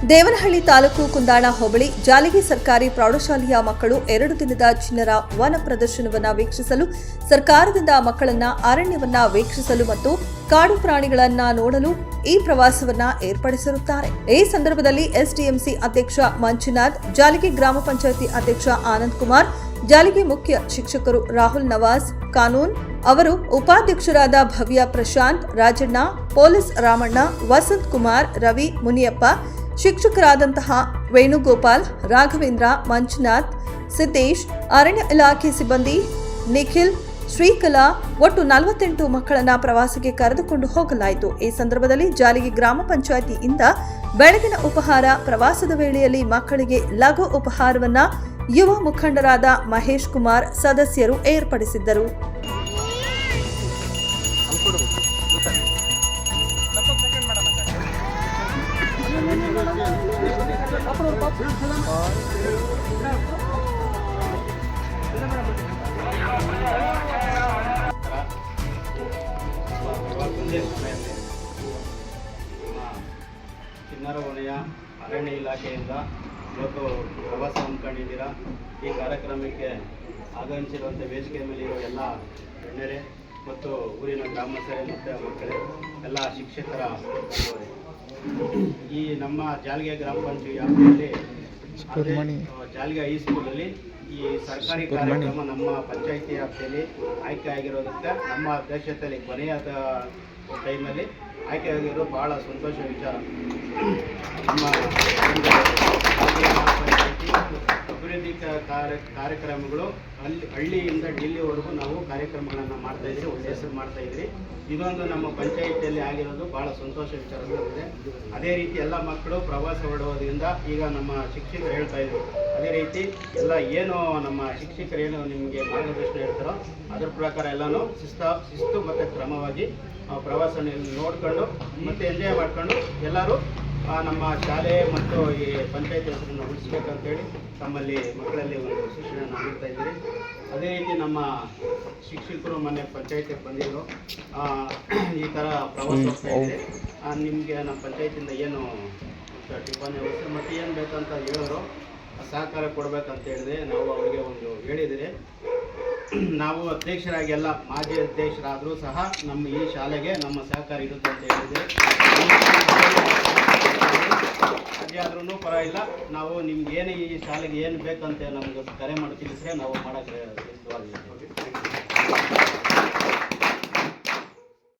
ದೇವನಹಳ್ಳಿ ತಾಲೂಕು ಕುಂದಾಣ ಹೋಬಳಿ ಜಾಲಿಗೆ ಸರ್ಕಾರಿ ಪ್ರೌಢಶಾಲೆಯ ಮಕ್ಕಳು 2 ದಿನದ ಚಿನ್ನರ ವನ ಪ್ರದರ್ಶನವನ್ನು ವೀಕ್ಷಿಸಲು ಸರ್ಕಾರದಿಂದ ಮಕ್ಕಳನ್ನ ಅರಣ್ಯವನ್ನ ವೀಕ್ಷಿಸಲು ಮತ್ತು ಕಾಡು ಪ್ರಾಣಿಗಳನ್ನ ನೋಡಲು ಈ ಪ್ರವಾಸವನ್ನ ಏರ್ಪಡಿಸಿರುತ್ತಾರೆ. ಈ ಸಂದರ್ಭದಲ್ಲಿ ಎಸ್ಡಿಎಂಸಿ ಅಧ್ಯಕ್ಷ ಮಂಜುನಾಥ್, ಜಾಲಿಗೆ ಗ್ರಾಮ ಪಂಚಾಯಿತಿ ಅಧ್ಯಕ್ಷ ಆನಂದ್ ಕುಮಾರ್, ಜಾಲಿಗೆ ಮುಖ್ಯ ಶಿಕ್ಷಕರು ರಾಹುಲ್ ನವಾಜ್ ಕಾನೂನ್ ಅವರು, ಉಪಾಧ್ಯಕ್ಷರಾದ ಭವ್ಯ ಪ್ರಶಾಂತ್, ರಾಜಣ್ಣ, ಪೊಲೀಸ್ ರಾಮಣ್ಣ, ವಸಂತ್ ಕುಮಾರ್, ರವಿ, ಮುನಿಯಪ್ಪ, ಶಿಕ್ಷಕರಾದಂತಹ ವೇಣುಗೋಪಾಲ್, ರಾಘವೇಂದ್ರ, ಮಂಜುನಾಥ್, ಸಿದ್ದೇಶ್, ಅರಣ್ಯ ಇಲಾಖೆ ಸಿಬ್ಬಂದಿ ನಿಖಿಲ್, ಶ್ರೀಕಲಾ ಒಟ್ಟು 48 ಮಕ್ಕಳನ್ನ ಪ್ರವಾಸಕ್ಕೆ ಕರೆದುಕೊಂಡು ಹೋಗಲಾಯಿತು. ಈ ಸಂದರ್ಭದಲ್ಲಿ ಜಾಲಿಗೆ ಗ್ರಾಮ ಪಂಚಾಯಿತಿಯಿಂದ ಬೆಳಗಿನ ಉಪಹಾರ, ಪ್ರವಾಸದ ವೇಳೆಯಲ್ಲಿ ಮಕ್ಕಳಿಗೆ ಲಘು ಉಪಹಾರವನ್ನ ಯುವ ಮುಖಂಡರಾದ ಮಹೇಶ್ ಕುಮಾರ್ ಸದಸ್ಯರು ಏರ್ಪಡಿಸಿದ್ದರು. ಚಿನ್ನರ ವಲಯ ಅರಣ್ಯ ಇಲಾಖೆಯಿಂದ ಇವತ್ತು ಪ್ರವಾಸ ಹಮ್ಮಿಕೊಂಡಿದ್ದೀರಾ. ಈ ಕಾರ್ಯಕ್ರಮಕ್ಕೆ ಆಗಮಿಸಿರುವಂಥ ವೇದಿಕೆ ಮೇಲೆ ಇರೋ ಎಲ್ಲ ಗಣ್ಯರೇ ಮತ್ತು ಊರಿನ ಗ್ರಾಮಸ್ಥರೇ ಮತ್ತು ಮಕ್ಕಳೇ, ಎಲ್ಲ ಶಿಕ್ಷಕರ ಈ ನಮ್ಮ ಜಾಲಿಗೆ ಗ್ರಾಮ ಪಂಚಾಯತಿ ವ್ಯಾಪ್ತಿಯಲ್ಲಿ ಜಾಲಿಗೆ ಹೈಸ್ಕೂಲಲ್ಲಿ ಈ ಸರ್ಕಾರಿ ಕಾರ್ಯಕ್ರಮ ನಮ್ಮ ಪಂಚಾಯಿತಿ ವ್ಯಾಪ್ತಿಯಲ್ಲಿ ಆಯ್ಕೆ ಆಗಿರೋದಕ್ಕೆ ನಮ್ಮ ಅಧ್ಯಕ್ಷತೆಯಲ್ಲಿ ಕೊನೆಯಾದ ಟೈಮಲ್ಲಿ ಆಯ್ಕೆ ಆಗಿರೋದು ಭಾಳ ಸಂತೋಷ ವಿಚಾರ. ನಮ್ಮ ಅಭಿವೃದ್ಧಿ ಕಾರ್ಯಕ್ರಮಗಳು ಹಳ್ಳಿಯಿಂದ ಡಿಲ್ಲಿವರೆಗೂ ನಾವು ಕಾರ್ಯಕ್ರಮಗಳನ್ನು ಮಾಡ್ತಾಯಿದ್ರಿ, ಒಂದು ಹೆಸರು ಮಾಡ್ತಾಯಿದ್ರಿ. ಇದೊಂದು ನಮ್ಮ ಪಂಚಾಯಿತಿಯಲ್ಲಿ ಆಗಿರೋದು ಭಾಳ ಸಂತೋಷ ವಿಚಾರವಿದೆ. ಅದೇ ರೀತಿ ಎಲ್ಲ ಮಕ್ಕಳು ಪ್ರವಾಸ ಹೊರಡೋದ್ರಿಂದ ಈಗ ನಮ್ಮ ಶಿಕ್ಷಕರು ಹೇಳ್ತಾ ಇದ್ರು, ಅದೇ ರೀತಿ ಎಲ್ಲ ಏನು ನಮ್ಮ ಶಿಕ್ಷಕರು ಏನು ನಿಮಗೆ ಮಾರ್ಗದರ್ಶನ ಹೇಳ್ತಾರೋ ಅದ್ರ ಪ್ರಕಾರ ಎಲ್ಲನೂ ಶಿಸ್ತು ಮತ್ತು ಕ್ರಮವಾಗಿ ಪ್ರವಾಸ ನೋಡ್ಕೊಂಡು ಮತ್ತು ಎಂಜಾಯ್ ಮಾಡ್ಕೊಂಡು ಎಲ್ಲರೂ ನಮ್ಮ ಶಾಲೆ ಮತ್ತು ಈ ಪಂಚಾಯತ್ ಹೆಸರನ್ನು ಉಳಿಸ್ಬೇಕಂತೇಳಿ ತಮ್ಮಲ್ಲಿ ಮಕ್ಕಳಲ್ಲಿ ಒಂದು ಸೂಚನೆ ನೀಡ್ತಾ ಇದ್ದೀರಿ. ಅದೇ ರೀತಿ ನಮ್ಮ ಶಿಕ್ಷಕರು ಮೊನ್ನೆ ಪಂಚಾಯತಿಗೆ ಬಂದಿದ್ದರು, ಈ ಥರ ಪ್ರವಾಸ ಹೋಗ್ತಾ ಇದ್ದರೆ ನಿಮಗೆ ನಮ್ಮ ಪಂಚಾಯತಿಂದ ಏನು ಟಿಪ್ಪಣಿ ವ್ಯವಸ್ಥೆ ಮತ್ತು ಏನು ಬೇಕಂತ ಹೇಳೋರು ಸಹಕಾರ ಕೊಡಬೇಕಂತ ಹೇಳಿದೆ. ನಾವು ಅವರಿಗೆ ಒಂದು ಹೇಳಿದರೆ, ನಾವು ಅಧ್ಯಕ್ಷರಾಗಿ ಎಲ್ಲ ಮಾಜಿ ಅಧ್ಯಕ್ಷರಾದರೂ ಸಹ ನಮ್ಮ ಈ ಶಾಲೆಗೆ ನಮ್ಮ ಸಹಕಾರ ಇರುತ್ತೆ ಅಂತ ಹೇಳಿದೆ. ಅದೇ ಆದ್ರೂ ಪರವಾಗಿಲ್ಲ, ನಾವು ನಿಮ್ಗೆ ಏನು ಈ ಶಾಲೆಗೆ ಏನು ಬೇಕಂತ ನಮ್ಗೆ ಕರೆ ಮಾಡಿ ತಿಳಿಸಿದ್ರೆ ನಾವು ಮಾಡೋಕ್ಕೆ ಸಿದ್ಧವಾಗಿದ್ದೀವಿ.